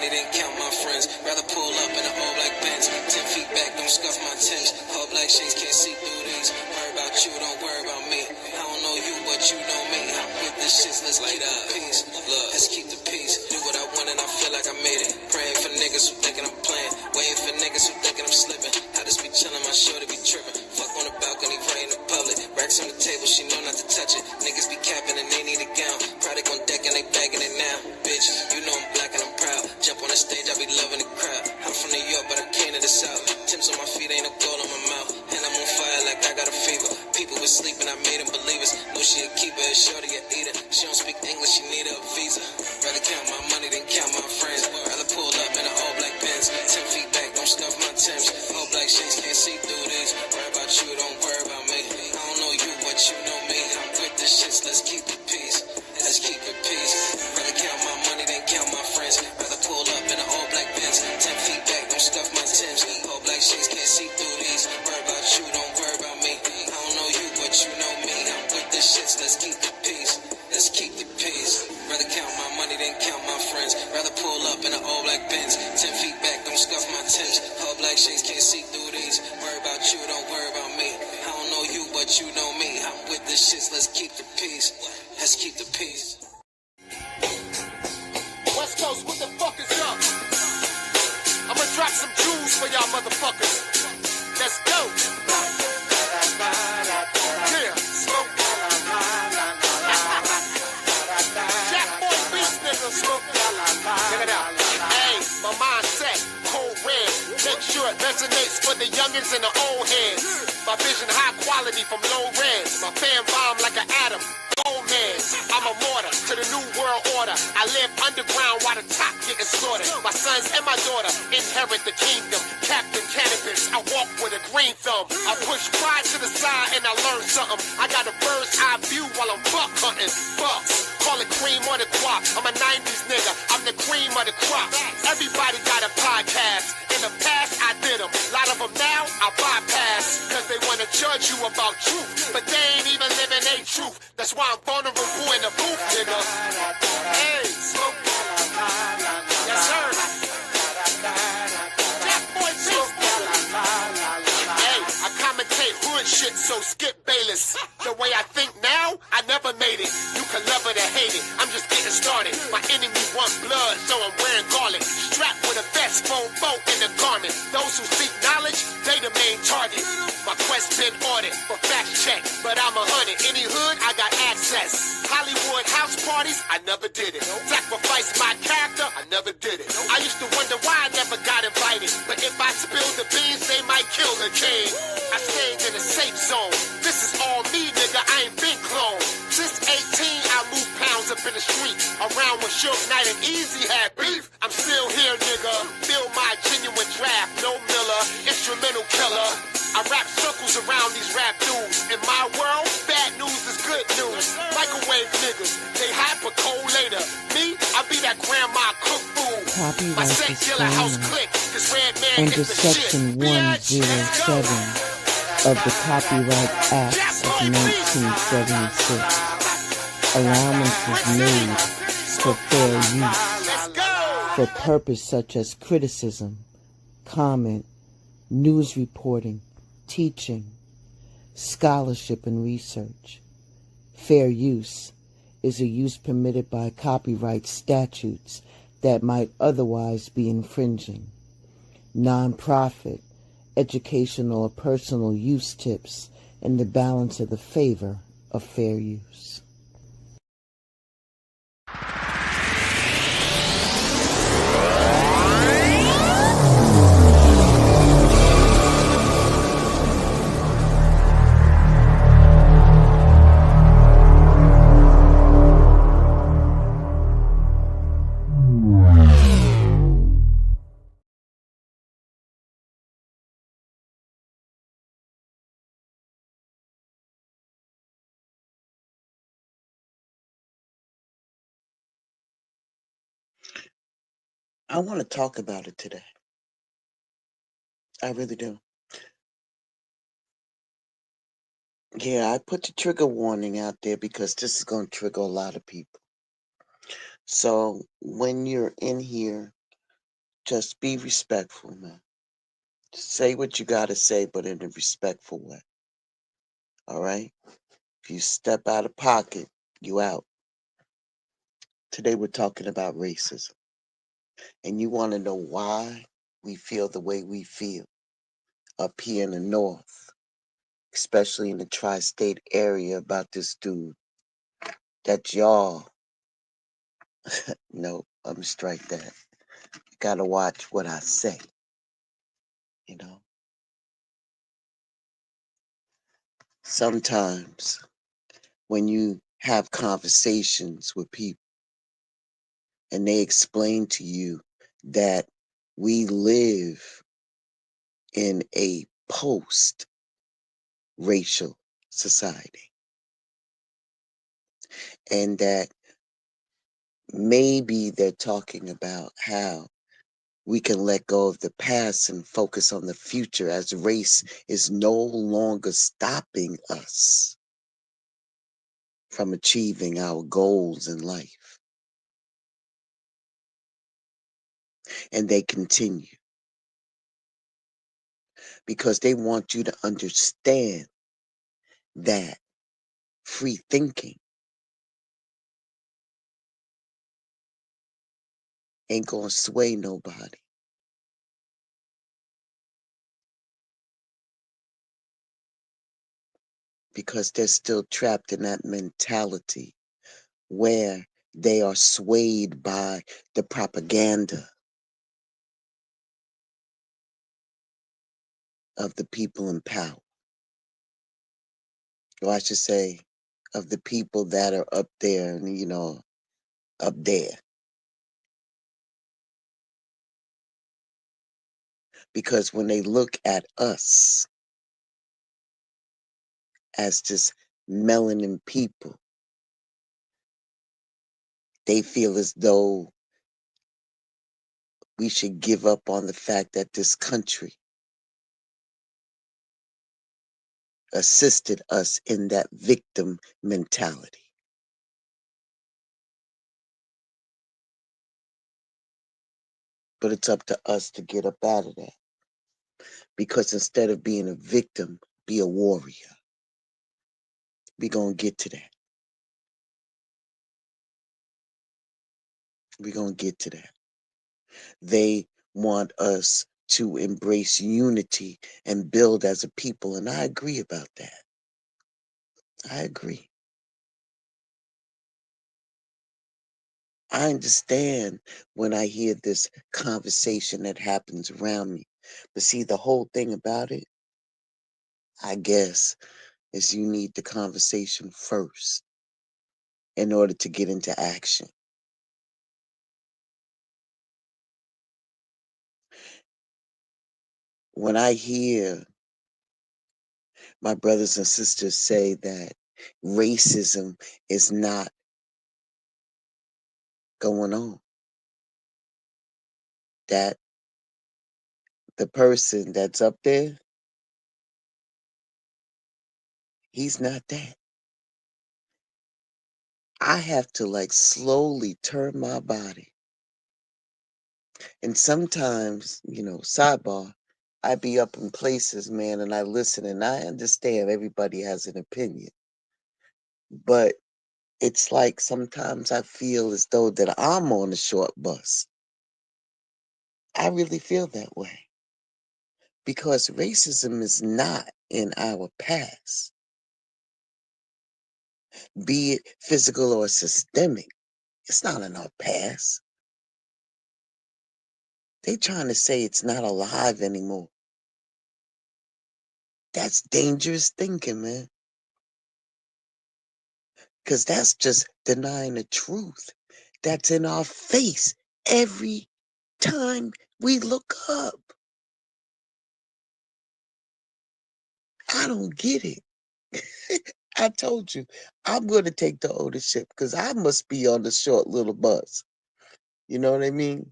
money than count my friends. Rather pull up in an all black Benz. 10 feet back, don't scuff my Timbs. All black shades can't see through these. Worry about you, don't worry about me. I don't know you, but you know me. I'm with this shit, let's keep the peace. Look, let's keep the peace. Do what I want and I feel like I made it. Praying for niggas who thinking I'm playing. Waiting for niggas who thinking I'm slipping. I just be chilling, my shorty be tripping. Fuck on the balcony, right in the public. Racks on the table, she know not to touch it. Niggas be capping and they need a gown. Product on deck and they bagging it now. Bitch, you know I'm black and I'm proud. Jump on the stage, I be loving the crowd. I'm from New York, but I came to the South. Timbs on my feet, ain't no gold on my mouth. And I'm on fire like I got a fever. People was sleeping, I made them believers. Know she a keeper, a shorty a eater. She don't speak English, she need a visa. Rather count my money than count my friends. Rather pull up in an all black Benz. 10 feet back, don't scuff my Timbs. All black shades can't see through this. Worry about you, don't worry about me. I don't know you, but you know me. I'm with the shits, let's keep the peace. Let's keep the peace. Rather count my money than count my friends. Rather pull up in an all black Benz. 10 feet back, don't scuff my Timbs. All black shades can't see through these. Worry about you, don't worry about me. I don't know you, but you know me. I'm with the shits, let's keep the peace. Let's keep the peace. Rather count my money than count my friends. Rather pull up in an all black Benz. 10 feet back, don't scuff my Timbs. All black shades can't see through these. Worry about you, don't worry about me. I don't know you, but you know me. I'm with the shits, let's keep the peace. Let's keep the peace. West Coast, what the fuck is up? I'ma drop some jewels for y'all motherfuckers. Let's go. Yeah, smoke. Jack boy beast nigga, smoke. Check it out. Hey, my mindset, cold red. Make sure it resonates for the youngins and the old heads. My vision high quality from low res. My fan bomb like an atom. I'm a mortar to the new world order. I live underground while the top getting slaughtered. My sons and my daughter inherit the kingdom. Captain Cannabis, I walk with a green thumb. I push pride to the side and I learn something. I got a bird's eye view while I'm buck hunting. Bucks, call it cream or the guap. I'm a 90s nigga, I'm the cream of the crop. Everybody got a podcast. In the past I did them. A lot of them now I bypass. Cause they wanna judge you about truth. But they ain't even living their truth. That's why I'm vulnerable in the booth, nigga. Hey, smoke. Yes, sir. Jack boy, smoke. Hey, I commentate hood shit, so skip Bayless. The way I think now, I never made it. You can love it or hate it. I'm just getting started. My enemy want blood, so I'm wearing garlic. Strapped with a vest, phone boat in the garment. Those who seek knowledge, they the main target. My quest been ordered for fact check, but I'm 100. Any hood, I got access. Hollywood house parties, I never did it. Sacrifice my character, I never did it. I used to wonder why I never got invited. But if I spill the beans, they might kill the king. I stayed in a safe zone. This is all me, nigga, I ain't been cloned. Since 18, I moved pounds up in the street. Around when Suge Knight and Easy had beef. I'm still here, nigga. Feel my genuine draft, no Miller, instrumental killer. I wrap circles around these rap dudes. In my world, bad news is good news. Microwave niggas, they hype a cold later. Me, I be that grandma cook food. My set killer house click, cause Red Man under is the shit. Section 107 of the Copyright Act of 1976, allowance is made for fair use for purpose such as criticism, comment, news reporting, teaching, scholarship, and research. Fair use is a use permitted by copyright statutes that might otherwise be infringing. Non-profit, educational, or personal use tips and the balance of the favor of fair use. I want to talk about it today. I really do. Yeah, I put the trigger warning out there because this is going to trigger a lot of people. So when you're in here, Just be respectful, man. Say what you gotta say, but in a respectful way. All right? If you step out of pocket, you out. Today we're talking about racism. And you want to know why we feel the way we feel up here in the North, especially in the tri-state area about this dude. That's y'all. No, I'm gonna strike that. You gotta watch what I say, you know? Sometimes when you have conversations with people and they explain to you that we live in a post racial society and that maybe they're talking about how we can let go of the past and focus on the future as race is no longer stopping us from achieving our goals in life. And they continue because they want you to understand that free thinking ain't gonna sway nobody. Because they're still trapped in that mentality where they are swayed by the propaganda of the people in power. Or I should say, of the people that are up there and, up there. Because when they look at us as just melanin people, they feel as though we should give up on the fact that this country assisted us in that victim mentality. But it's up to us to get up out of that. Because instead of being a victim, be a warrior. We're going to get to that. We're going to get to that. They want us to embrace unity and build as a people. And I agree about that. I agree. I understand when I hear this conversation that happens around me. But see, the whole thing about it, I guess, is you need the conversation first in order to get into action. When I hear my brothers and sisters say that racism is not going on, that the person that's up there, he's not that. I have to like slowly turn my body. And sometimes, sidebar, I be up in places, man, and I listen and I understand everybody has an opinion. But it's like sometimes I feel as though that I'm on a short bus. I really feel that way. Because racism is not in our past, be it physical or systemic. It's not in our past. They trying to say it's not alive anymore. That's dangerous thinking, man. Because that's just denying the truth that's in our face every time we look up. I don't get it. I told you, I'm going to take the ownership because I must be on the short little bus. You know what I mean?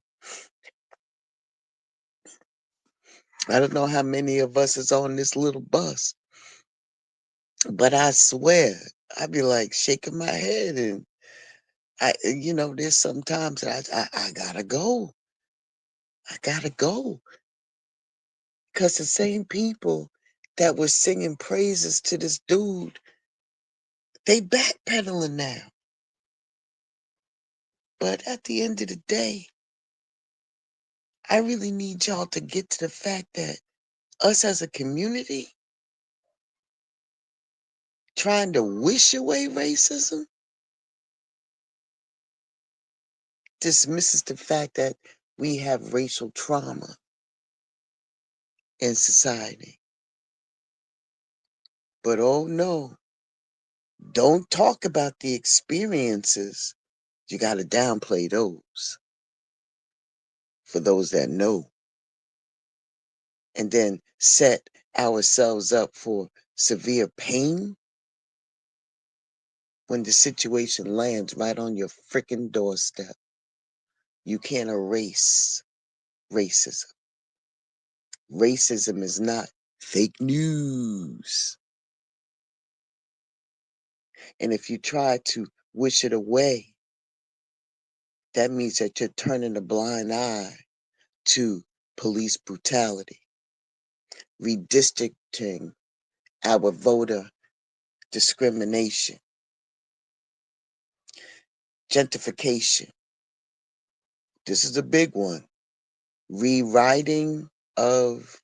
I don't know how many of us is on this little bus, but I swear, I be like shaking my head and there's sometimes I gotta go. I gotta go. Because the same people that were singing praises to this dude, they backpedaling now. But at the end of the day, I really need y'all to get to the fact that us as a community trying to wish away racism dismisses the fact that we have racial trauma in society. But oh no, don't talk about the experiences. You got to downplay those for those that know. And then set ourselves up for severe pain when the situation lands right on your freaking doorstep. You can't erase racism. Racism is not fake news. And if you try to wish it away, that means that you're turning a blind eye to police brutality, redistricting our voter discrimination, gentrification. This is a big one. Rewriting of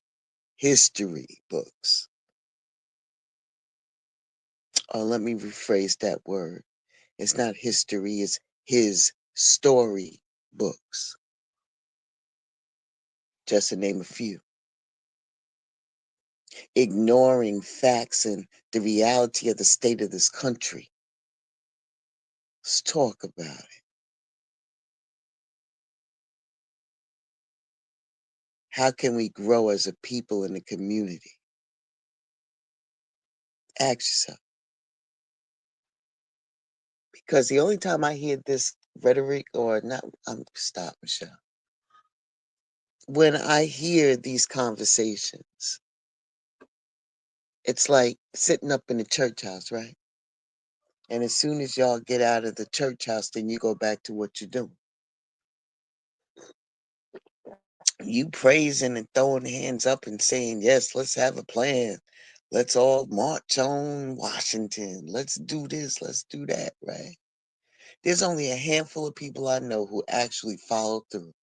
history books. Let me rephrase that word. It's not history, it's his story books. Just to name a few. Ignoring facts and the reality of the state of this country. Let's talk about it. How can we grow as a people in the community? Ask yourself. Because the only time I hear this rhetoric, or not, stop, Michelle. When I hear these conversations, it's like sitting up in the church house, right? And as soon as y'all get out of the church house, then you go back to what you're doing. You praising and throwing hands up and saying, yes, let's have a plan. Let's all march on Washington. Let's do this. Let's do that, right? There's only a handful of people I know who actually follow through.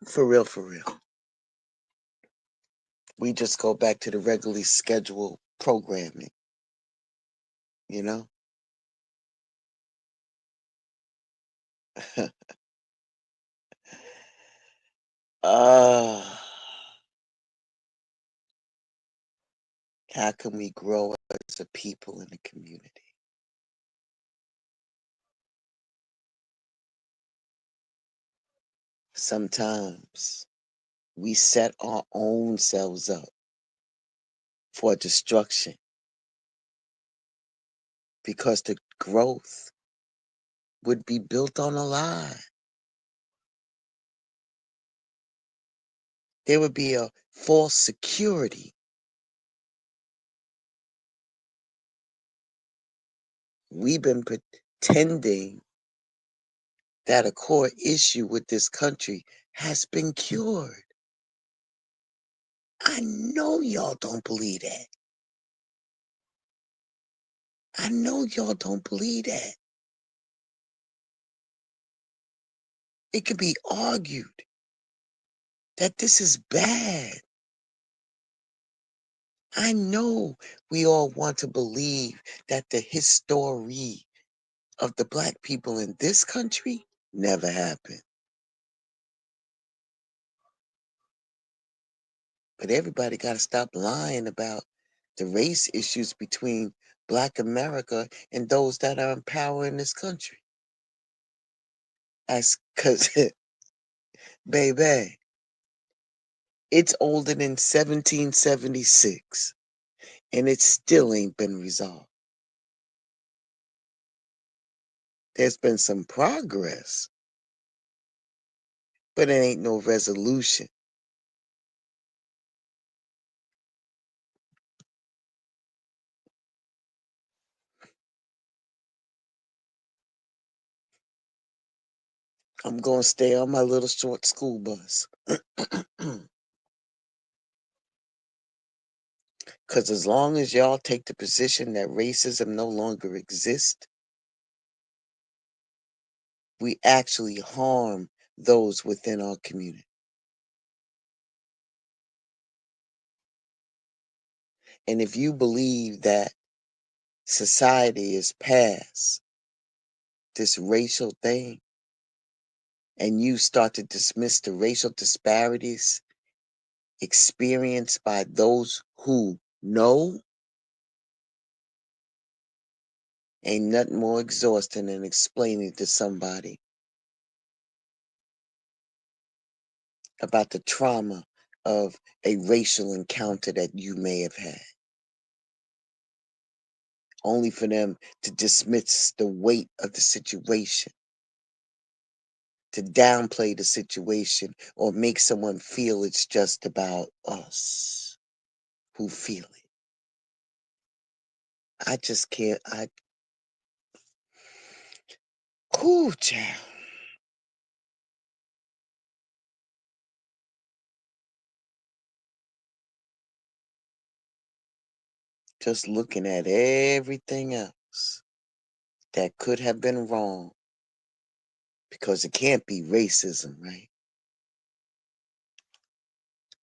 For real, for real. We just go back to the regularly scheduled programming, you know? uh, how can we grow as a people in the community? Sometimes we set our own selves up for destruction because the growth would be built on a lie. There would be a false security. We've been pretending that a core issue with this country has been cured. I know y'all don't believe that. I know y'all don't believe that. It can be argued that this is bad. I know we all want to believe that the history of the black people in this country never happened. But everybody got to stop lying about the race issues between Black America and those that are in power in this country. That's because, baby, it's older than 1776 and it still ain't been resolved. There's been some progress, but it ain't no resolution. I'm going to stay on my little short school bus. Because as long as y'all take the position that racism no longer exists, we actually harm those within our community. And if you believe that society is past this racial thing, and you start to dismiss the racial disparities experienced by those who know, ain't nothing more exhausting than explaining to somebody about the trauma of a racial encounter that you may have had, only for them to dismiss the weight of the situation, to downplay the situation, or make someone feel it's just about us who feel it. I just can't, child. Just looking at everything else that could have been wrong, because it can't be racism, right?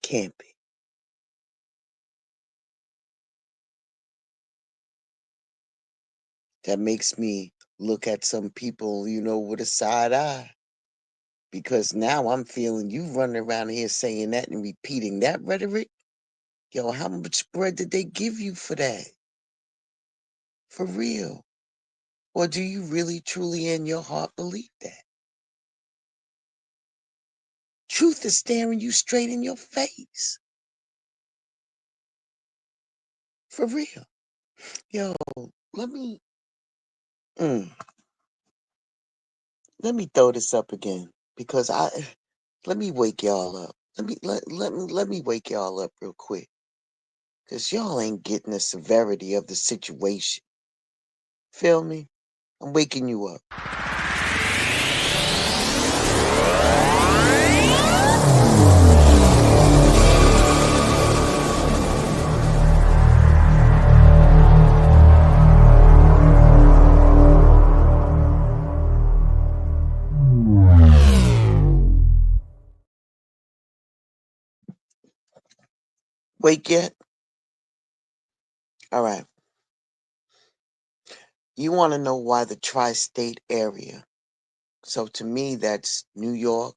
Can't be. That makes me look at some people, with a side eye. Because now I'm feeling you running around here saying that and repeating that rhetoric. Yo, how much bread did they give you for that? For real? Or do you really, truly in your heart believe that? Truth is staring you straight in your face. For real. Yo, let me let me throw this up again, because let me wake y'all up. Let me wake y'all up real quick. Cause y'all ain't getting the severity of the situation. Feel me? I'm waking you up. Wake yet? All right. You want to know why the tri-state area? So to me, that's New York,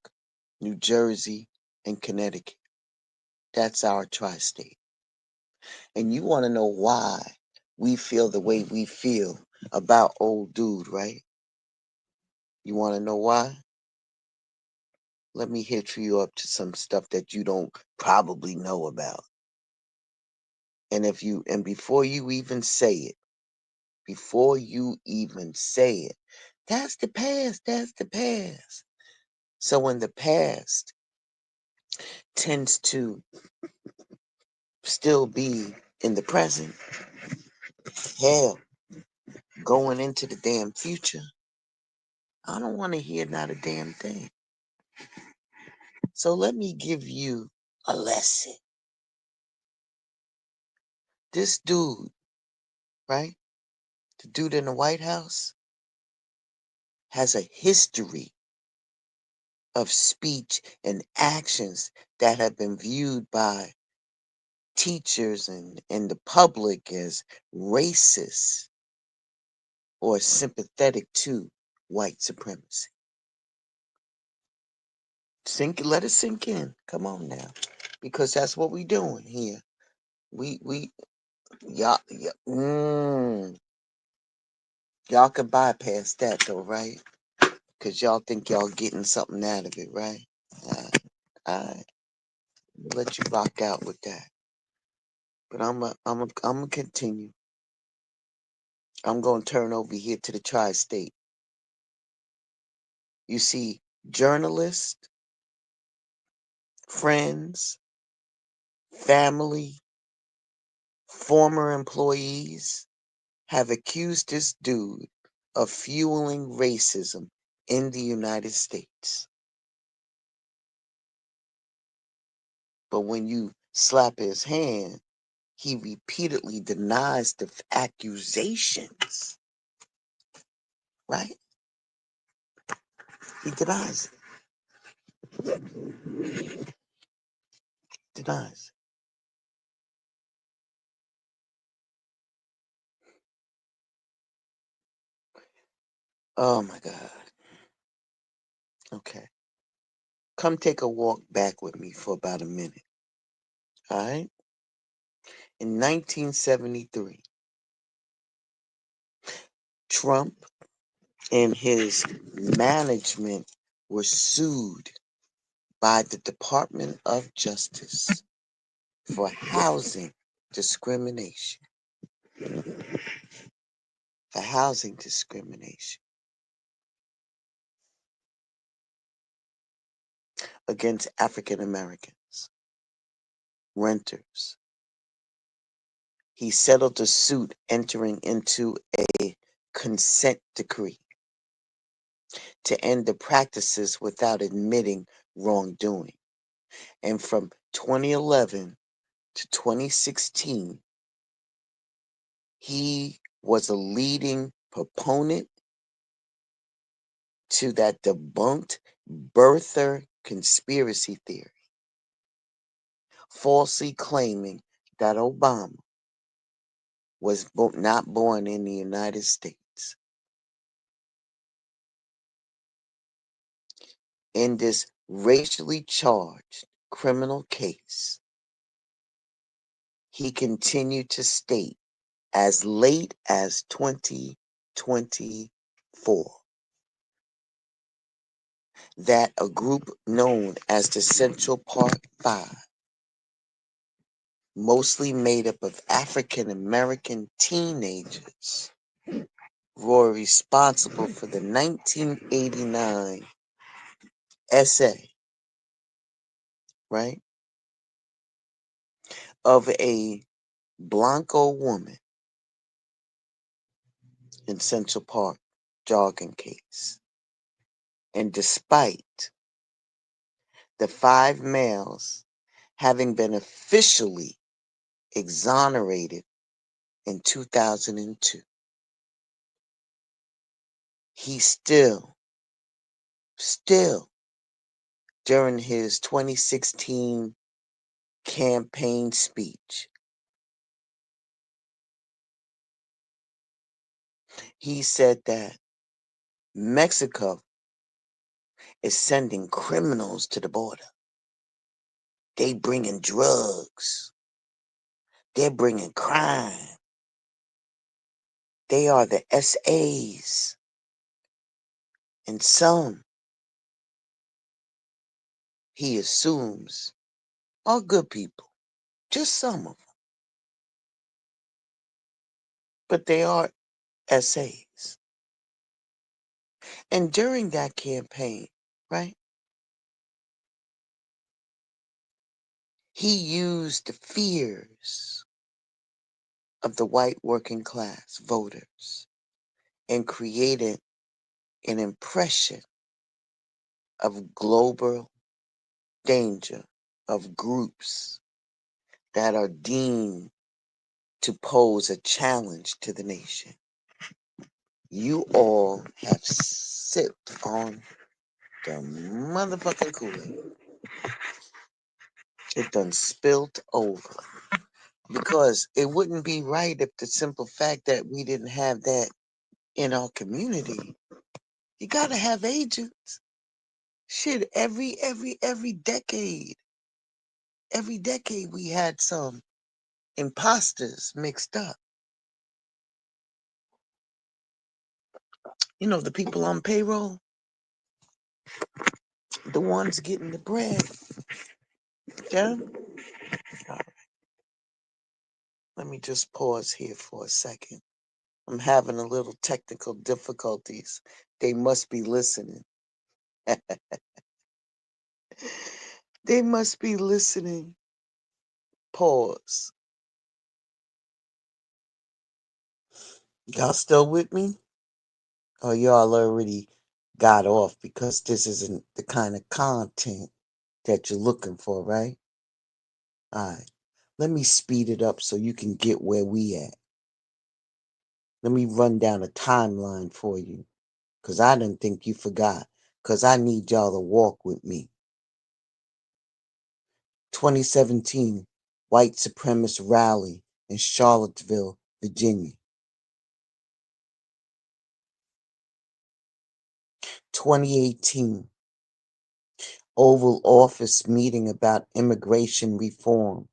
New Jersey, and Connecticut. That's our tri-state. And you want to know why we feel the way we feel about old dude, right? You want to know why? Let me hit you up to some stuff that you don't probably know about. And before you even say it, that's the past. So when the past tends to still be in the present, hell, going into the damn future, I don't want to hear not a damn thing. So let me give you a lesson. This dude, right? The dude in the White House has a history of speech and actions that have been viewed by teachers and the public as racist or sympathetic to white supremacy. Let it sink in. Come on now. Because that's what we doing here. Y'all, y'all can bypass that though, right? Because y'all think y'all getting something out of it, right? Alright. Let you rock out with that. But I'm continue. I'm gonna turn over here to the tri-state. You see, journalists, friends, family, former employees have accused this dude of fueling racism in the United States. But when you slap his hand, he repeatedly denies the accusations, right? He denies it. Denies it. Oh my God. Okay. Come take a walk back with me for about a minute. All right? In 1973, Trump and his management were sued by the Department of Justice for housing discrimination. For housing discrimination against African Americans, renters. He settled the suit entering into a consent decree to end the practices without admitting wrongdoing. And from 2011 to 2016, he was a leading proponent to that debunked birther conspiracy theory, falsely claiming that Obama was not born in the United States. In this racially charged criminal case, he continued to state as late as 2024 that a group known as the Central Park Five, mostly made up of African American teenagers, were responsible for the 1989 essay, right, of a Blanco woman in Central Park jogging case. And despite the five males having been officially exonerated in 2002, he still, during his 2016 campaign speech, he said that Mexico is sending criminals to the border. They bringing drugs. They're bringing crime. They are the SAs. And some, he assumes, are good people. Just some of them. But they are SAs. And during that campaign, right, he used the fears of the white working class voters and created an impression of global danger of groups that are deemed to pose a challenge to the nation. You all have sipped on the motherfucking Kool-Aid. It done spilt over. Because it wouldn't be right if the simple fact that we didn't have that in our community. You gotta have agents. Shit, every decade. Every decade we had some imposters mixed up. You know, the people on payroll, the ones getting the bread. Yeah? All right. Let me just pause here for a second. I'm having a little technical difficulties. They must be listening. They must be listening. Pause. Y'all still with me? Or y'all already got off because this isn't the kind of content that you're looking for, right? All right. Let me speed it up so you can get where we at. Let me run down a timeline for you, because I didn't think you forgot, because I need y'all to walk with me. 2017, white supremacist rally in Charlottesville, Virginia. 2018, Oval Office meeting about immigration reform.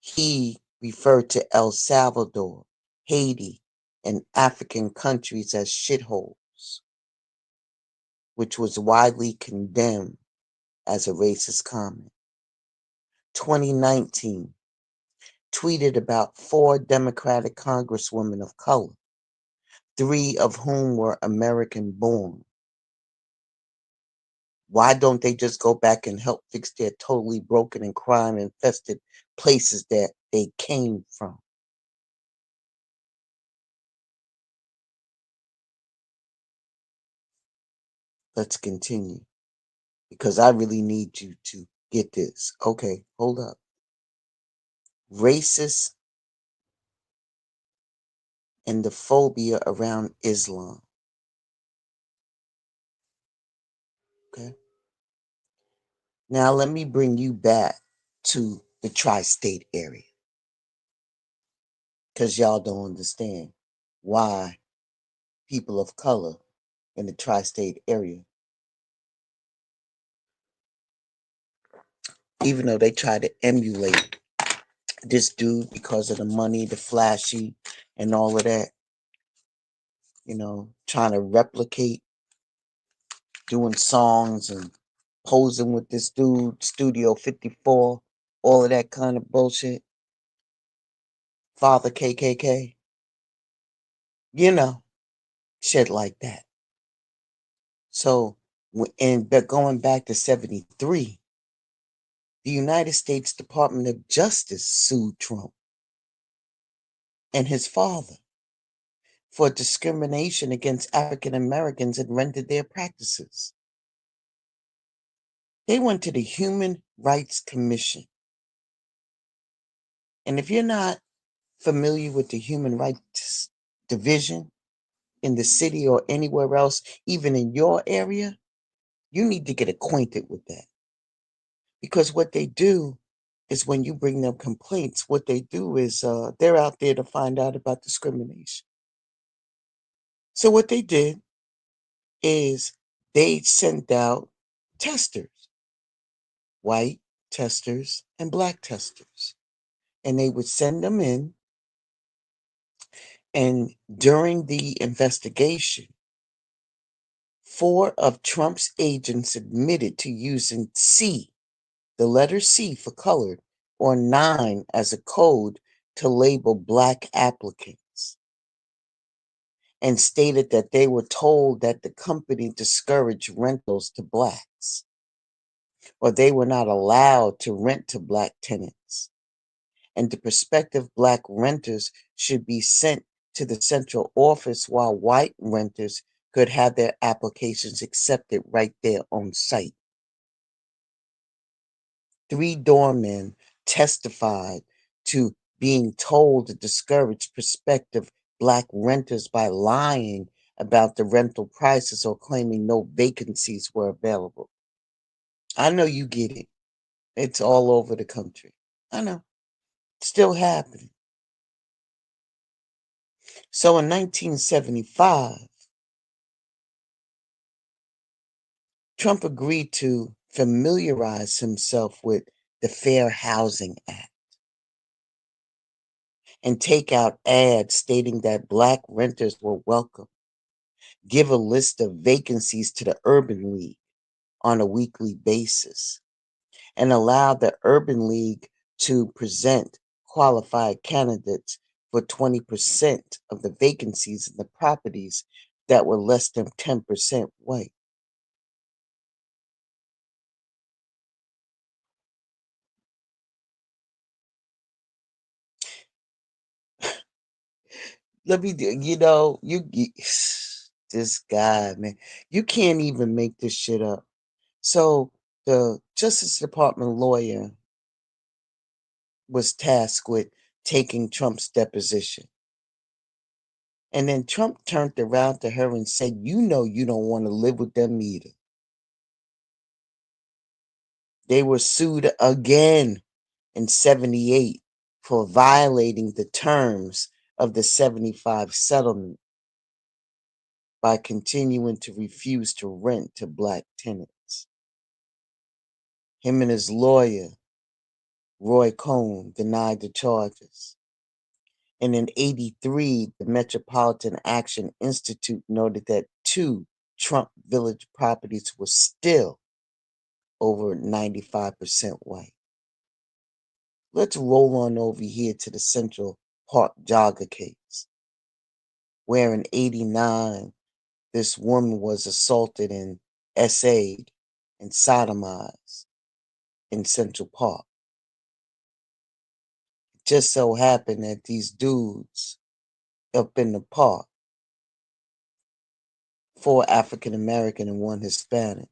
He referred to El Salvador, Haiti, and African countries as shitholes, which was widely condemned as a racist comment. 2019, tweeted about 4 Democratic congresswomen of color, 3 of whom were American born. Why don't they just go back and help fix their totally broken and crime infested places that they came from? Let's continue, because I really need you to get this. Okay, hold up. Racist and the phobia around Islam. Okay. Now let me bring you back to the tri-state area, because y'all don't understand why people of color in the tri-state area, even though they try to emulate this dude because of the money, the flashy, and all of that, trying to replicate doing songs and posing with this dude, Studio 54, all of that kind of bullshit. Father KKK, shit like that. So, and going back to 73, the United States Department of Justice sued Trump and his father for discrimination against African Americans and rendered their practices. They went to the Human Rights Commission. And if you're not familiar with the Human Rights Division in the city or anywhere else, even in your area, you need to get acquainted with that. Because what they do is when you bring them complaints, what they do is they're out there to find out about discrimination. So what they did is they sent out testers, white testers and black testers. And they would send them in. And during the investigation, 4 of Trump's agents admitted to using C, the letter C for colored, or 9 as a code to label black applicants, and stated that they were told that the company discouraged rentals to blacks, or they were not allowed to rent to black tenants, and the prospective black renters should be sent to the central office while white renters could have their applications accepted right there on site. 3 doormen testified to being told to discourage prospective black renters by lying about the rental prices or claiming no vacancies were available. I know you get it. It's all over the country. I know. It's still happening. So in 1975, Trump agreed to familiarize himself with the Fair Housing Act and take out ads stating that black renters were welcome, give a list of vacancies to the Urban League on a weekly basis, and allow the Urban League to present qualified candidates for 20% of the vacancies in the properties that were less than 10% white. Let me do, This guy, man, you can't even make this shit up. So the Justice Department lawyer was tasked with taking Trump's deposition. And then Trump turned around to her and said, you know you don't want to live with them either. They were sued again in 78 for violating the terms of the 75 settlement by continuing to refuse to rent to black tenants. Him and his lawyer, Roy Cohn, denied the charges. And in 83, the Metropolitan Action Institute noted that 2 Trump Village properties were still over 95% white. Let's roll on over here to the Central Park jogger case, where in 89, this woman was assaulted and essayed and sodomized in Central Park. It just so happened that these dudes up in the park, 4 African American and 1 Hispanic,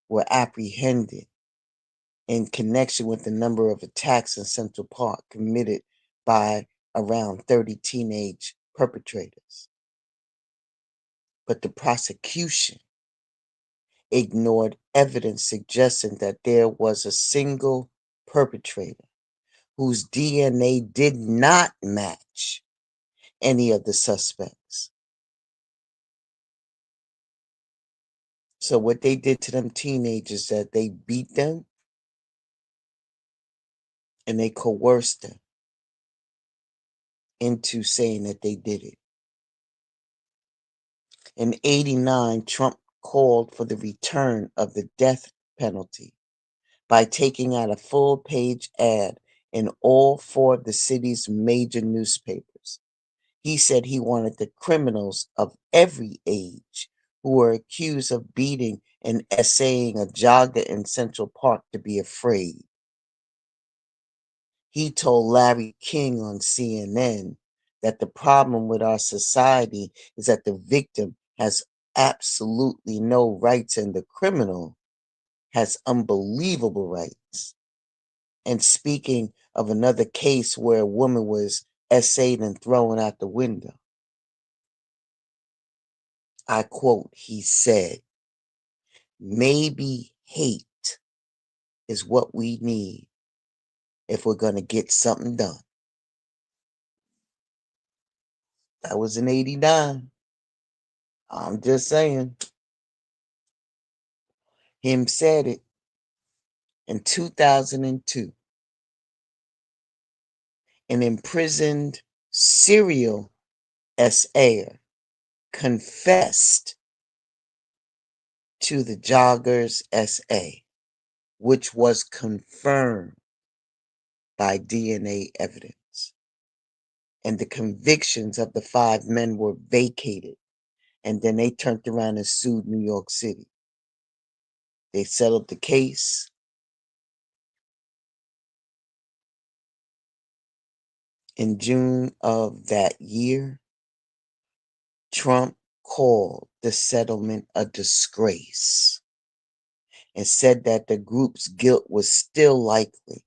were apprehended in connection with the number of attacks in Central Park committed by around 30 teenage perpetrators. But the prosecution ignored evidence suggesting that there was a single perpetrator whose DNA did not match any of the suspects. So what they did to them teenagers, that they beat them and they coerced them into saying that they did it. In 89, Trump called for the return of the death penalty by taking out a full-page ad in all 4 of the city's major newspapers. He said he wanted the criminals of every age who were accused of beating and essaying a jogger in Central Park to be afraid. He told Larry King on CNN that the problem with our society is that the victim has absolutely no rights and the criminal has unbelievable rights. And speaking of another case where a woman was essayed and thrown out the window, I quote, he said, maybe hate is what we need if we're going to get something done. That was in 89. I'm just saying. Him said it in 2002. An imprisoned serial assayer confessed to the jogger's SA, which was confirmed by DNA evidence. And the convictions of the 5 men were vacated. And then they turned around and sued New York City. They settled the case. In June of that year, Trump called the settlement a disgrace and said that the group's guilt was still likely.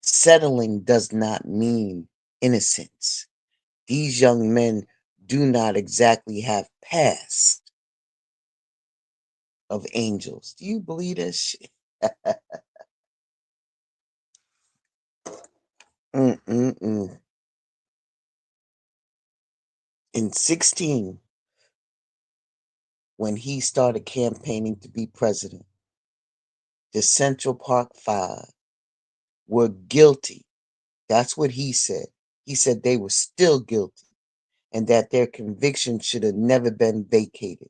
Settling does not mean innocence. These young men do not exactly have past of angels. Do you believe that shit? In 16, when he started campaigning to be president, the Central Park 5 were guilty. That's what he said. He said they were still guilty and that their conviction should have never been vacated,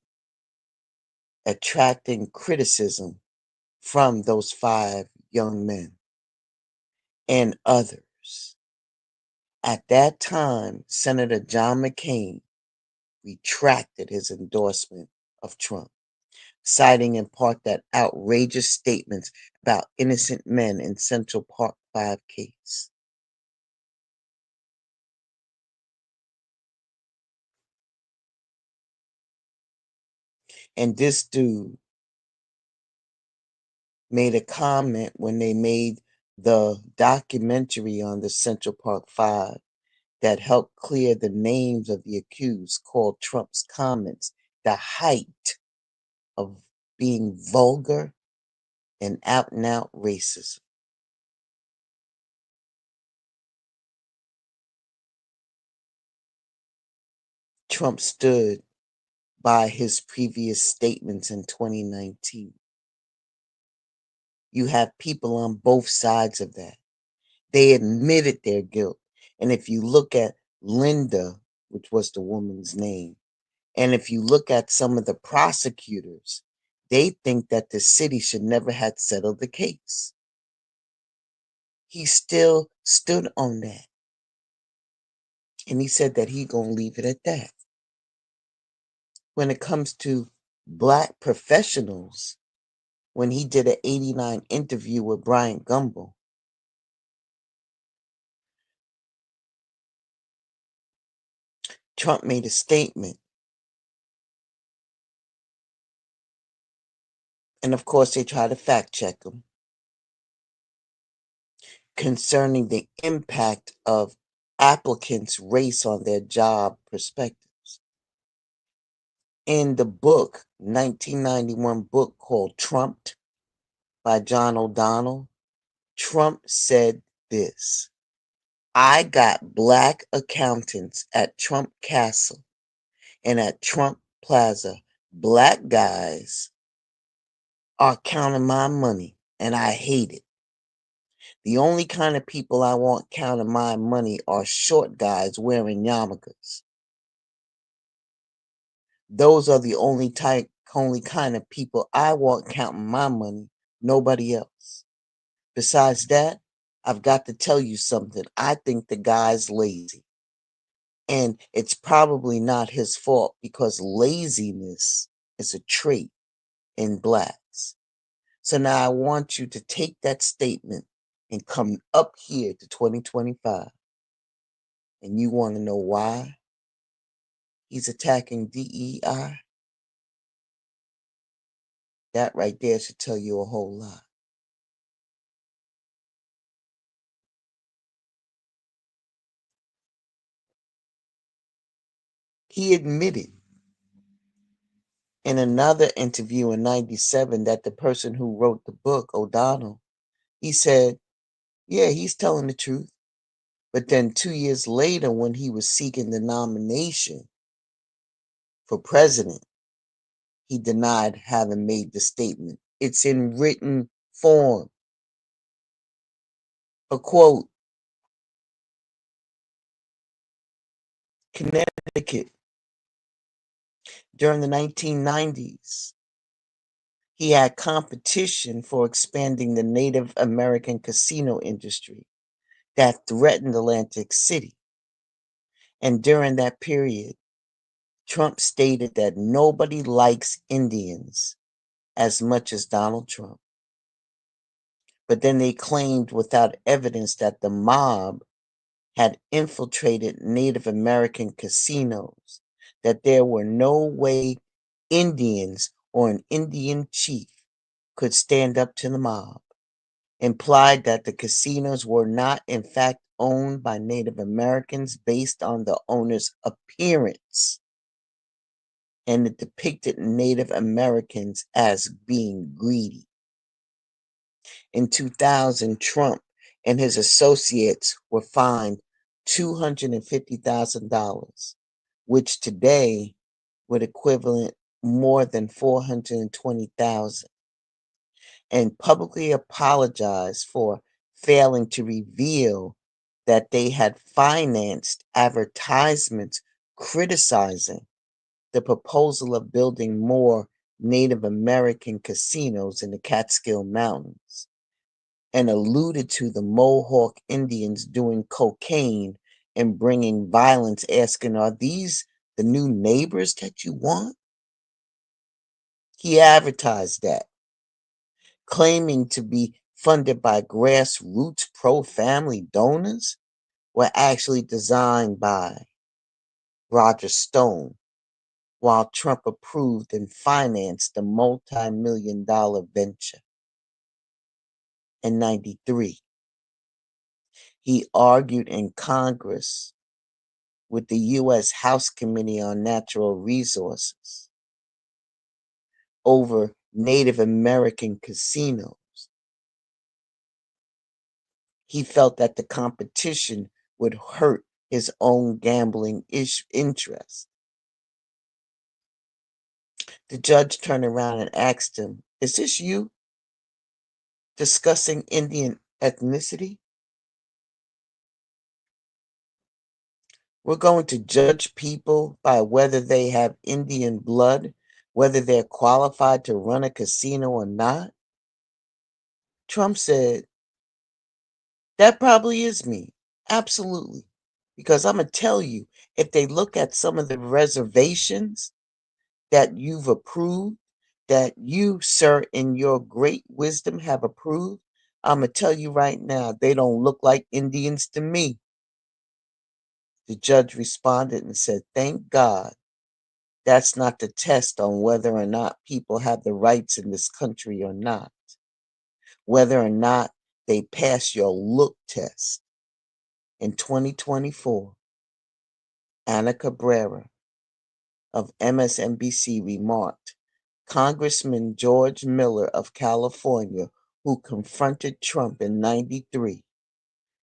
attracting criticism from those 5 young men and others. At that time, Senator John McCain retracted his endorsement of Trump, citing in part that outrageous statements about innocent men in Central Park 5 case. And this dude made a comment when they made the documentary on the Central Park Five that helped clear the names of the accused, called Trump's comments the height of being vulgar and out racism. Trump stood by his previous statements in 2019. You have people on both sides of that. They admitted their guilt. And if you look at Linda, which was the woman's name, and if you look at some of the prosecutors, they think that the city should never have settled the case. He still stood on that. And he said that he gonna leave it at that. When it comes to Black professionals, when he did an 89 interview with Brian Gumbel, Trump made a statement. And of course, they try to fact check him concerning the impact of applicants' race on their job perspectives. In the book, 1991 book called Trumped by John O'Donnell, Trump said this: I got Black accountants at Trump Castle and at Trump Plaza. Black guys are counting my money, and I hate it. The only kind of people I want counting my money are short guys wearing yarmulkes. Those are the only kind of people I want counting my money, nobody else. Besides that, I've got to tell you something. I think the guy's lazy. And it's probably not his fault, because laziness is a trait in Blacks. So now I want you to take that statement and come up here to 2025. And you want to know why he's attacking DEI? That right there should tell you a whole lot. He admitted in another interview in 97 that the person who wrote the book, O'Donnell, he said, yeah, he's telling the truth. But then 2 years later, when he was seeking the nomination for president, he denied having made the statement. It's in written form. A quote: Connecticut, during the 1990s, he had competition for expanding the Native American casino industry that threatened Atlantic City. And during that period, Trump stated that nobody likes Indians as much as Donald Trump. But then they claimed without evidence that the mob had infiltrated Native American casinos, that there were no way Indians or an Indian chief could stand up to the mob, implied that the casinos were not in fact owned by Native Americans based on the owner's appearance, and it depicted Native Americans as being greedy. In 2000, Trump and his associates were fined $250,000, which today would equivalent more than $420,000, and publicly apologized for failing to reveal that they had financed advertisements criticizing the proposal of building more Native American casinos in the Catskill Mountains, and alluded to the Mohawk Indians doing cocaine and bringing violence, asking, are these the new neighbors that you want? He advertised that, claiming to be funded by grassroots pro-family donors, were actually designed by Roger Stone, while Trump approved and financed the multi-million-dollar venture. In 93, he argued in Congress with the U.S. House Committee on Natural Resources over Native American casinos. He felt that the competition would hurt his own gambling interest. The judge turned around and asked him, "Is this you discussing Indian ethnicity? We're going to judge people by whether they have Indian blood, whether they're qualified to run a casino or not?" Trump said, "That probably is me. Absolutely. Because I'm going to tell you, if they look at some of the reservations that you've approved, that you, sir, in your great wisdom have approved, I'm going to tell you right now, they don't look like Indians to me." The judge responded and said, "Thank God that's not the test on whether or not people have the rights in this country or not. Whether or not they pass your look test." In 2024, Ana Cabrera of MSNBC remarked, Congressman George Miller of California, who confronted Trump in 93,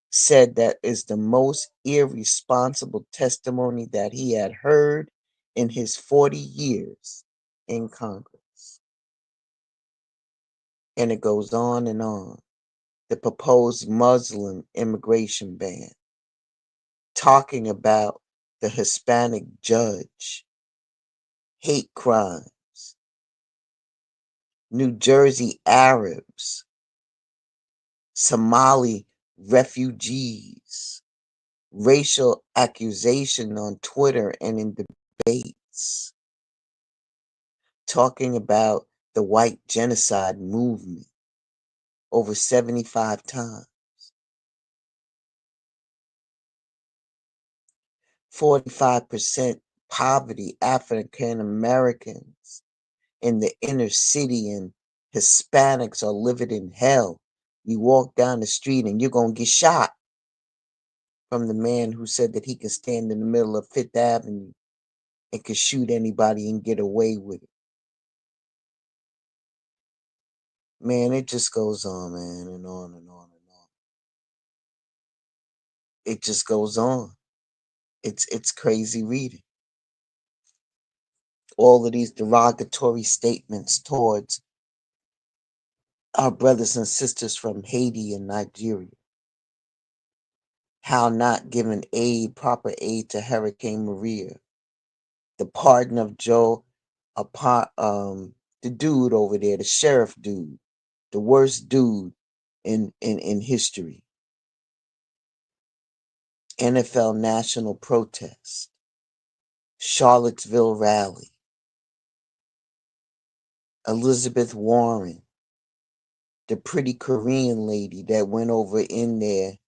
said that is the most irresponsible testimony that he had heard in his 40 years in Congress. And it goes on and on. The proposed Muslim immigration ban, talking about the Hispanic judge, hate crimes, New Jersey Arabs, Somali refugees, racial accusation on Twitter and in debates, talking about the white genocide movement over 75 times. 45% poverty, African Americans in the inner city, and Hispanics are living in hell. You walk down the street and you're going to get shot, from the man who said that he could stand in the middle of Fifth Avenue and could shoot anybody and get away with it. Man, it just goes on, man, and on and on and on. It just goes on. It's crazy reading. All of these derogatory statements towards our brothers and sisters from Haiti and Nigeria. How not giving proper aid to Hurricane Maria. The pardon of the dude over there, the sheriff dude, the worst dude in history. NFL national protest, Charlottesville rally, Elizabeth Warren, the pretty Korean lady that went over in there,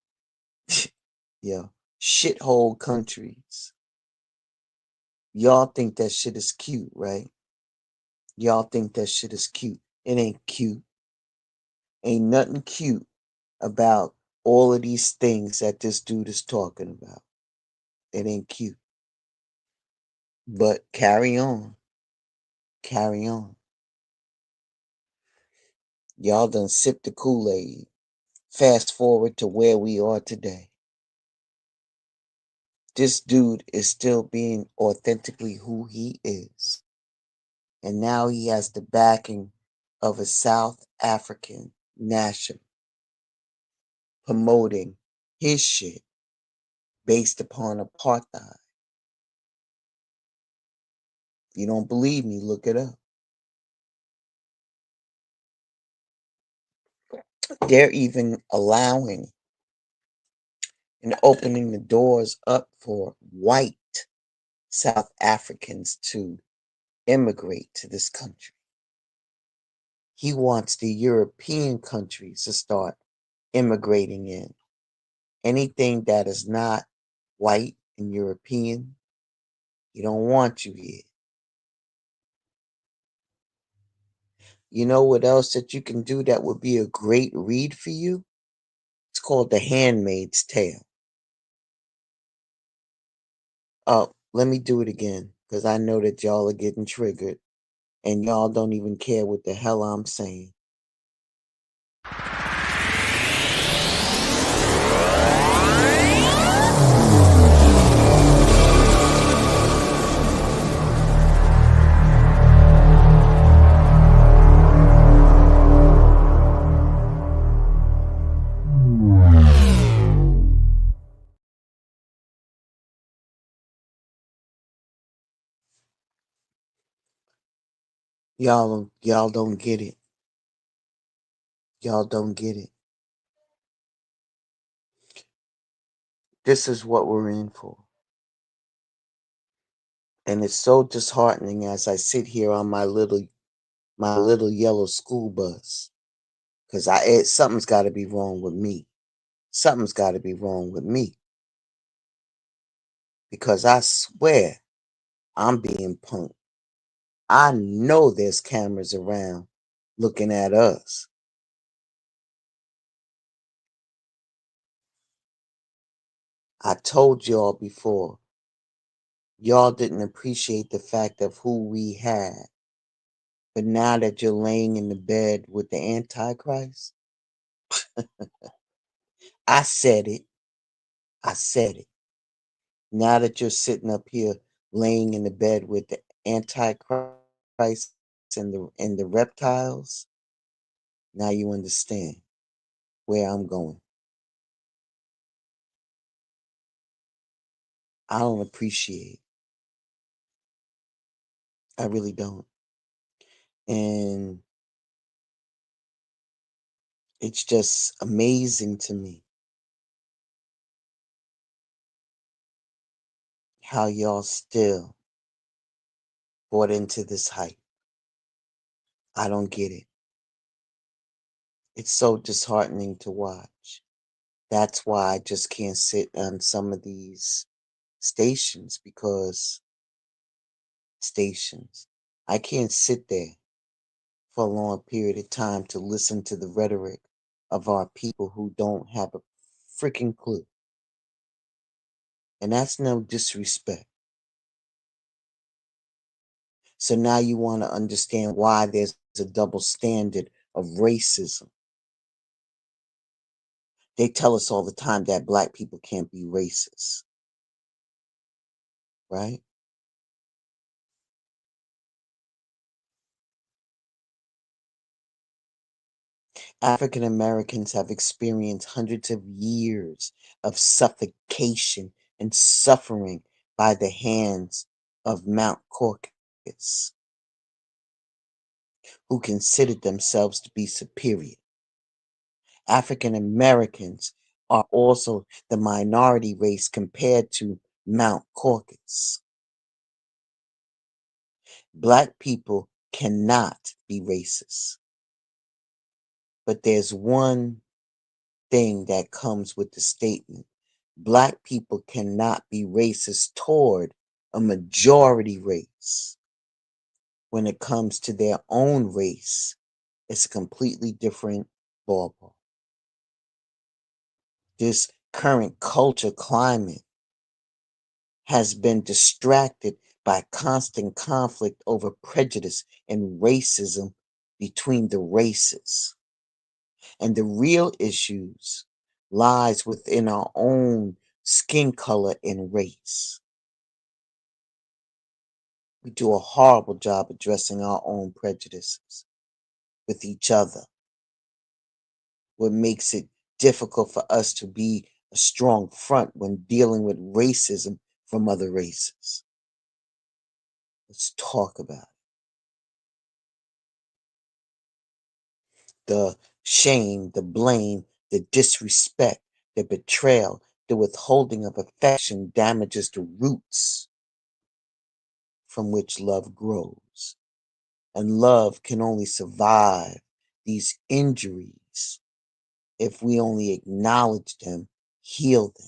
shithole countries. Y'all think that shit is cute, right? Y'all think that shit is cute. It ain't cute. Ain't nothing cute about all of these things that this dude is talking about. It ain't cute. But carry on. Carry on. Y'all done sipped the Kool-Aid. Fast forward to where we are today. This dude is still being authentically who he is. And now he has the backing of a South African national promoting his shit based upon apartheid. You don't believe me, look it up. They're even allowing and opening the doors up for white South Africans to immigrate to this country. He wants the European countries to start immigrating in. Anything that is not white and European, he don't want you here. You know what else that you can do that would be a great read for you? It's called The Handmaid's Tale. Oh, let me do it again because I know that y'all are getting triggered and y'all don't even care what the hell I'm saying. Y'all don't get it. Y'all don't get it. This is what we're in for. And it's so disheartening as I sit here on my little yellow school bus. Cause something's gotta be wrong with me. Something's gotta be wrong with me. Because I swear I'm being punked. I know there's cameras around looking at us. I told y'all before, y'all didn't appreciate the fact of who we had. But now that you're laying in the bed with the Antichrist, I said it. I said it. Now that you're sitting up here laying in the bed with the Antichrist and the reptiles, now you understand where I'm going. I don't appreciate. I really don't. And it's just amazing to me how y'all still bought into this hype. I don't get it. It's so disheartening to watch. That's why I just can't sit on some of these stations because I can't sit there for a long period of time to listen to the rhetoric of our people who don't have a freaking clue. And that's no disrespect. So now you want to understand why there's a double standard of racism. They tell us all the time that black people can't be racist, right? African Americans have experienced hundreds of years of suffocation and suffering by the hands of Mount Caucasus, who considered themselves to be superior. African Americans are also the minority race compared to Mount Caucasus. Black people cannot be racist. But there's one thing that comes with the statement. Black people cannot be racist toward a majority race. When it comes to their own race, it's a completely different ballpark. This current culture climate has been distracted by constant conflict over prejudice and racism between the races. And the real issues lies within our own skin color and race. We do a horrible job addressing our own prejudices with each other. What makes it difficult for us to be a strong front when dealing with racism from other races. Let's talk about it. The shame, the blame, the disrespect, the betrayal, the withholding of affection damages the roots from which love grows. And love can only survive these injuries if we only acknowledge them, heal them.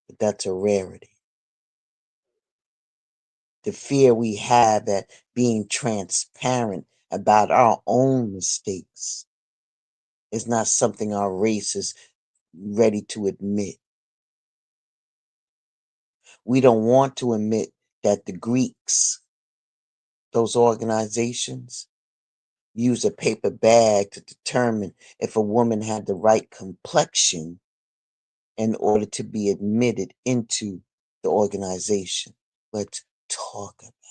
But that's a rarity. The fear we have at being transparent about our own mistakes is not something our race is ready to admit. We don't want to admit that the Greeks, those organizations, use a paper bag to determine if a woman had the right complexion in order to be admitted into the organization. Let's talk about it.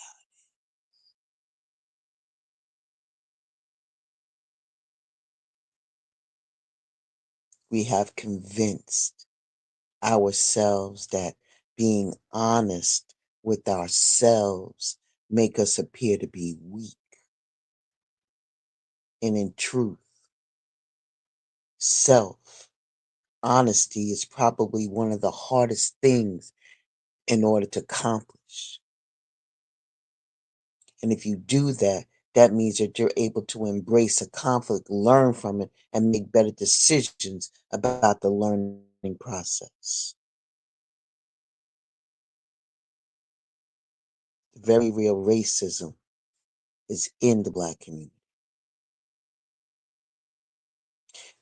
We have convinced ourselves that being honest with ourselves make us appear to be weak. And in truth, self honesty is probably one of the hardest things in order to accomplish. And if you do that, that means that you're able to embrace a conflict, learn from it, and make better decisions about the learning process. Very real racism is in the Black community.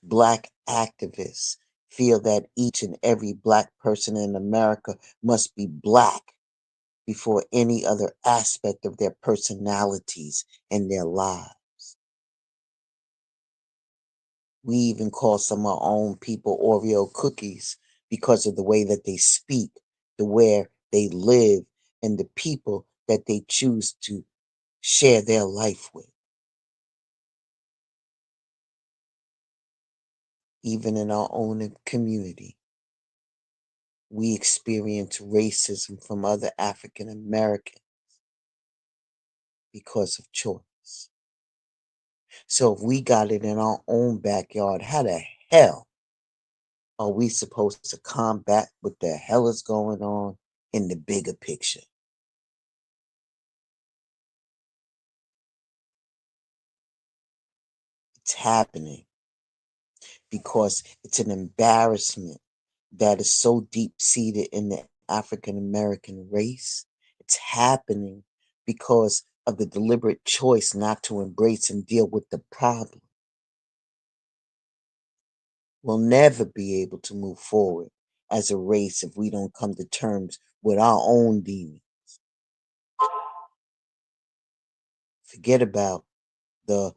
Black activists feel that each and every Black person in America must be Black before any other aspect of their personalities and their lives. We even call some of our own people Oreo cookies because of the way that they speak, the where they live, and the people that they choose to share their life with. Even in our own community, we experience racism from other African Americans because of choice. So if we got it in our own backyard, how the hell are we supposed to combat what the hell is going on in the bigger picture? It's happening because it's an embarrassment that is so deep seated in the African American race. It's happening because of the deliberate choice not to embrace and deal with the problem. We'll never be able to move forward as a race if we don't come to terms with our own demons. Forget about the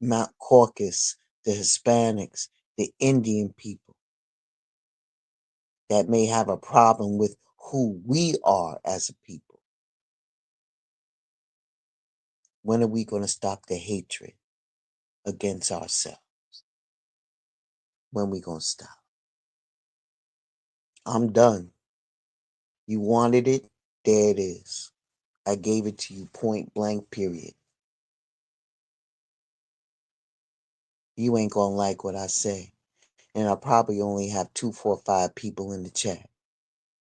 Mount Caucasus, the Hispanics, the Indian people that may have a problem with who we are as a people. When are we going to stop the hatred against ourselves? When are we going to stop? I'm done. You wanted it, there it is. I gave it to you point blank, period. You ain't going to like what I say. And I probably only have 2, 4, 5 people in the chat.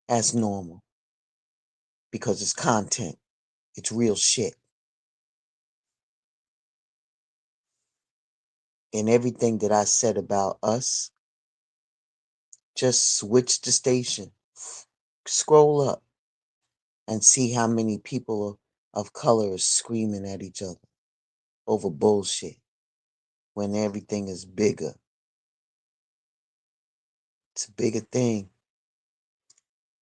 That's normal. Because it's content. It's real shit. And everything that I said about us, just switch the station. Scroll up and see how many people of color are screaming at each other over bullshit when everything is bigger. It's a bigger thing.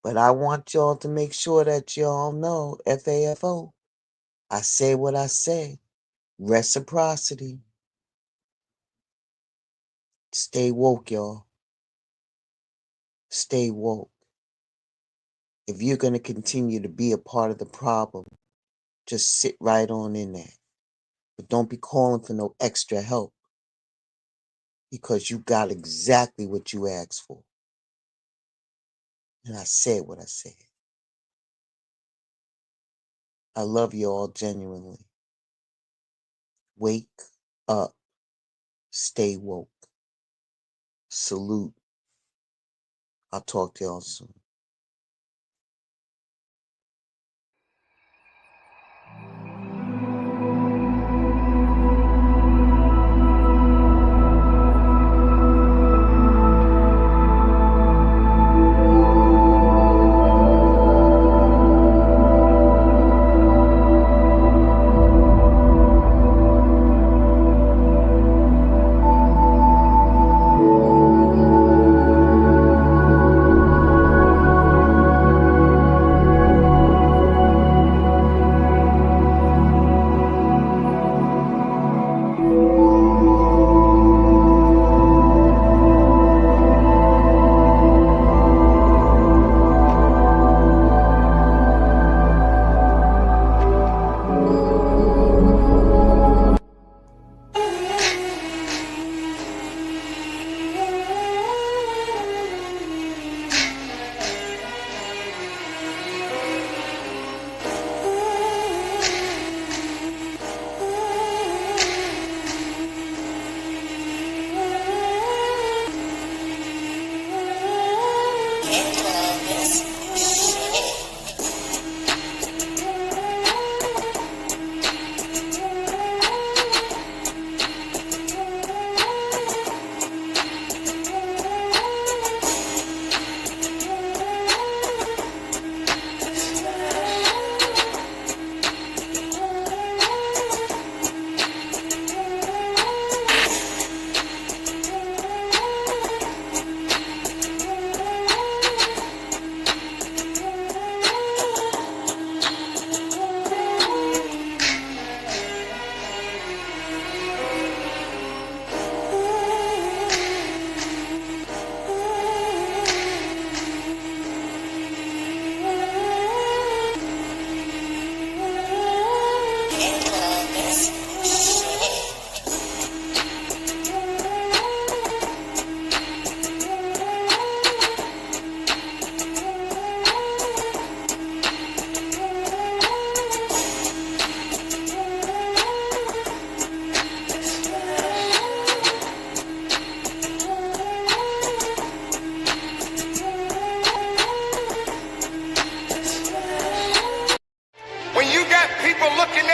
But I want y'all to make sure that y'all know, FAFO, I say what I say. Reciprocity. Stay woke, y'all. Stay woke. If you're going to continue to be a part of the problem, just sit right on in there. But don't be calling for no extra help because you got exactly what you asked for. And I said what I said. I love you all genuinely. Wake up. Stay woke. Salute. I'll talk to y'all soon.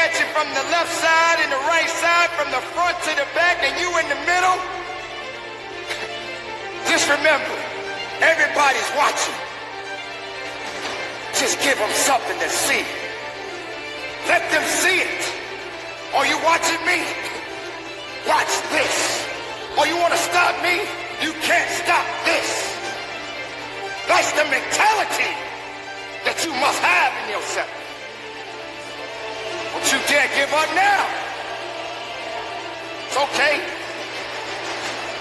at you from the left side and the right side, from the front to the back, and you in the middle, just remember, everybody's watching. Just give them something to see. Let them see it. Are you watching me? Watch this. Oh, you want to stop me? You can't stop this. That's the mentality that you must have in yourself. But you can't give up now. It's okay.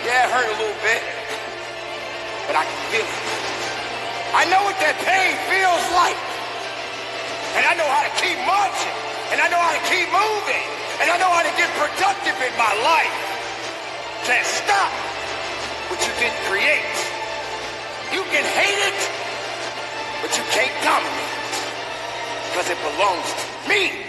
Yeah, it hurt a little bit, but I can feel it. I know what that pain feels like. And I know how to keep marching. And I know how to keep moving. And I know how to get productive in my life. Can't stop what you didn't create. You can hate it, but you can't dominate it. Because it belongs to me.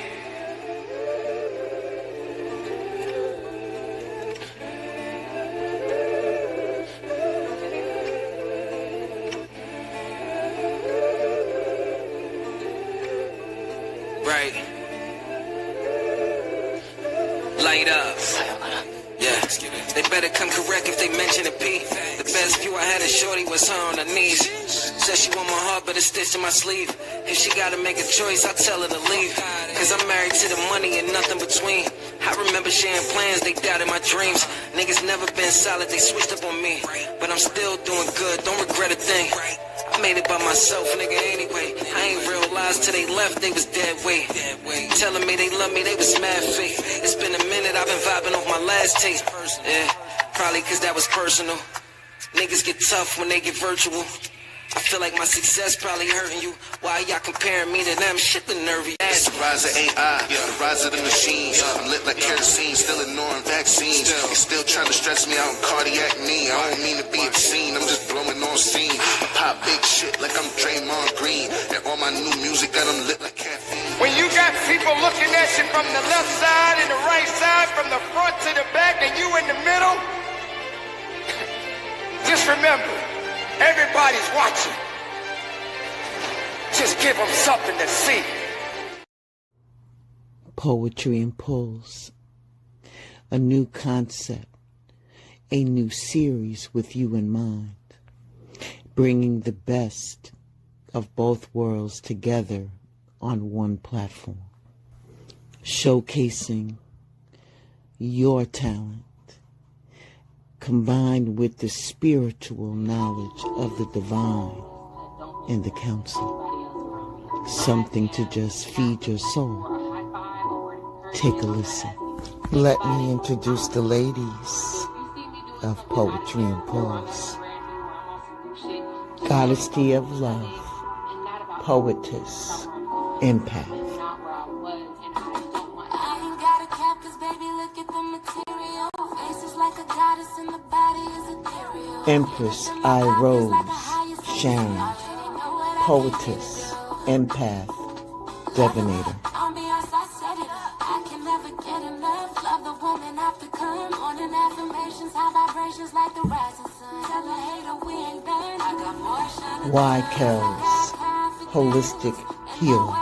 Right. Light up. Yeah. They better come correct if they mention a P. The best view I had of Shorty was her on her knees. Said she want my heart, but it's stitched in my sleeve. If she gotta make a choice, I'll tell her to leave. Cause I'm married to the money and nothing between. I remember sharing plans, they doubted my dreams. Niggas never been solid, they switched up on me. But I'm still doing good, don't regret a thing. I made it by myself, nigga, anyway. I ain't realized till they left, they was dead weight. Telling me they love me, they was mad fake. It's been a minute, I've been vibing off my last tape. Yeah, probably cause that was personal. Niggas get tough when they get virtual. I feel like my success probably hurting you. Why y'all comparing me to them? Shit, the nervy ass. It's the rise of AI, the rise of the machines. I'm lit like kerosene, still ignoring vaccines. They still trying to stress me out, cardiac knee. I don't mean to be obscene, I'm just blowing on steam. I pop big shit like I'm Draymond Green. And all my new music got them lit like caffeine. When you got people looking at you from the left side and the right side, from the front to the back, and you in the middle, just remember, everybody's watching. Just give them something to see. Poetry and Pulse. A new concept. A new series with you in mind. Bringing the best of both worlds together on one platform. Showcasing your talent, combined with the spiritual knowledge of the divine in the council. Something to just feed your soul. Take a listen. Let me introduce the ladies of Poetry and Pulse. Goddessy of Love, Poetess, Empath. Empress I Rose, Sharon, Poetess, Empath, Divinator. Y Kells, Holistic Healer.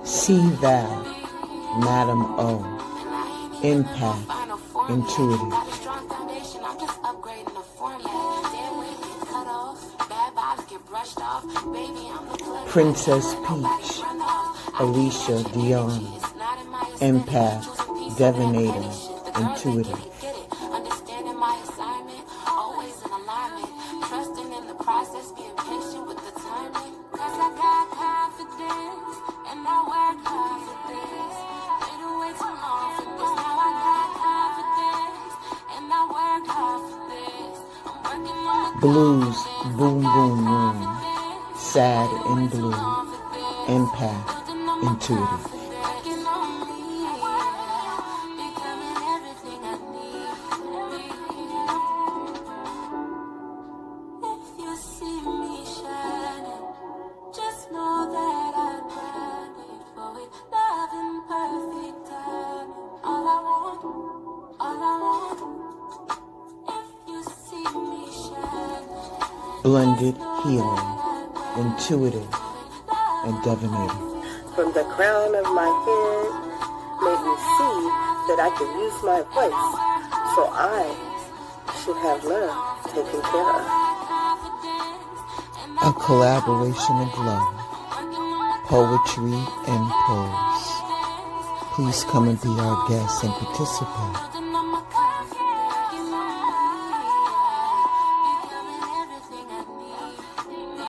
C-Val, Madam O, Empath, Intuitive. Princess Peach, Alicia Dion, Empath, Divinator, Intuitive. Blues, Boom Boom Room, Sad and Blue, Empath, Intuitive. If you see me shining, just know blended, healing, intuitive, and divinator. From the crown of my head made me see that I could use my voice, so I should have love taken care of. A collaboration of love, poetry, and prose. Please come and be our guest and participate.